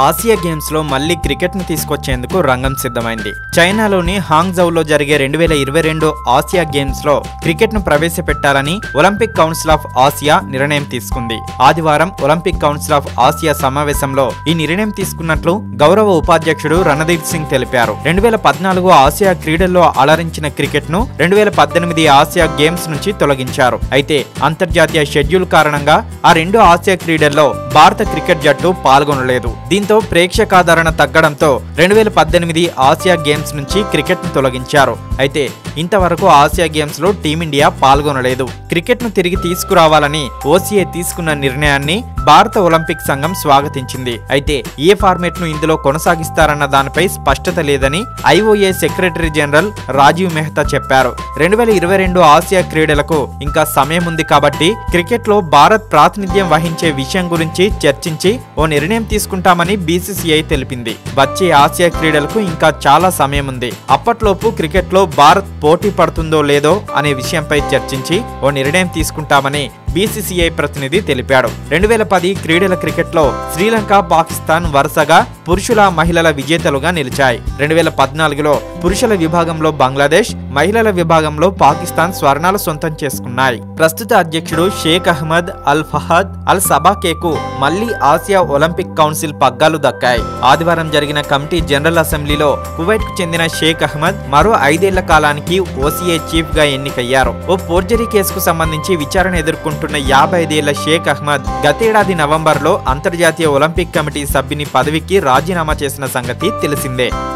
Asia games లో మళ్లీ cricket ను తీసుకొచ్చేందుకు రంగం సిద్ధమైంది. చైనాలోని హాంగ్జౌలో జరిగే 2022 ఆసియా గేమ్స్ లో క్రికెట్ ను ప్రవేశపెట్టాలని ఒలింపిక్ కౌన్సిల్ ఆఫ్ ఆసియా నిర్ణయం తీసుకుంది. ఆదివారం ఒలింపిక్ కౌన్సిల్ ఆఫ్ ఆసియా సమావేశంలో ఈ నిర్ణయం తీసుకున్నట్లు గౌరవ ఉపాధ్యక్షుడు రణదీప్ సింగ్ తెలిపారు. 2014 ఆసియా క్రీడల్లో అలరించిన క్రికెట్ ను 2018 ఆసియా గేమ్స్ నుంచి తొలగించారు. అయితే అంతర్జాతీయ షెడ్యూల్ కారణంగా ఆ రెండు ఆసియా క్రీడల్లో భారత క్రికెట్ జట్టు పాల్గొనలేదు. దీంతో ప్రేక్షకాదరణ తగ్గడంతో 2018 ఆసియా గేమ్స్ నుంచి క్రికెట్ ను తొలగించారు. అయితే ఇంతవరకు ఆసియా గేమ్స్ లో టీమిండియా పాల్గొనలేదు. క్రికెట్ ను తిరిగి తీసుకురావాలని ఓసీఏ తీసుకున్న నిర్ణయాన్ని భారత ఒలింపిక్ సంఘం స్వాగతించింది. అయితే ఏ ఫార్మేట్ ను ఇందులో కొనసాగిస్తారన్న దానిపై స్పష్టత లేదని IOA secretary general Rajeev Mehta చెప్పారు. 2022 ఆసియా క్రీడలకు ఇంకా సమయం ఉంది కాబట్టి క్రికెట్ లో భారత్ ప్రాతినిధ్యం వహించే విషయం గురించి చర్చించి ఓ నిర్ణయం తీసుకుంటామని బీసీసీఐ తెలిపింది. వచ్చే ఆసియా క్రీడలకు ఇంకా చాలా సమయం ఉంది. అప్పట్లోపు క్రికెట్ లో భారత్ పోటీ పడుతుందో లేదో అనే విషయంపై చర్చించి ఓ నిర్ణయం తీసుకుంటామని బీసీసీఐ ప్రతినిధి తెలిపాడు. 2010 క్రీడల క్రికెట్ లో శ్రీలంక, పాకిస్తాన్ వరుసగా పురుషుల, మహిళల విజేతలుగా నిలిచాయి. 2014లో పురుషుల విభాగంలో బంగ్లాదేశ్, మహిళల విభాగంలో పాకిస్తాన్ స్వర్ణాలు సొంతం చేసుకున్నాయి. ప్రస్తుత అధ్యక్షుడు షేక్ అహ్మద్ అల్ ఫహద్ అల్ సబాకేకు మళ్లీ ఆసియా ఒలింపిక్ కౌన్సిల్ పగ్గాలు దక్కాయి. ఆదివారం జరిగిన కమిటీ జనరల్ అసెంబ్లీలో కువైట్ కు చెందిన షేక్ అహ్మద్ మరో 5 ఏళ్ల కాలానికి ఓసీఏ చీఫ్ గా ఎన్నికయ్యారు. ఓ ఫోర్జరీ కేసుకు సంబంధించి విచారణ ఎదుర్కొంటున్న 55 ఏళ్ల షేక్ అహ్మద్ గతేడాది నవంబర్లో అంతర్జాతీయ ఒలింపిక్ కమిటీ సభ్యుని పదవికి రాజీనామా చేసిన సంగతి తెలిసిందే.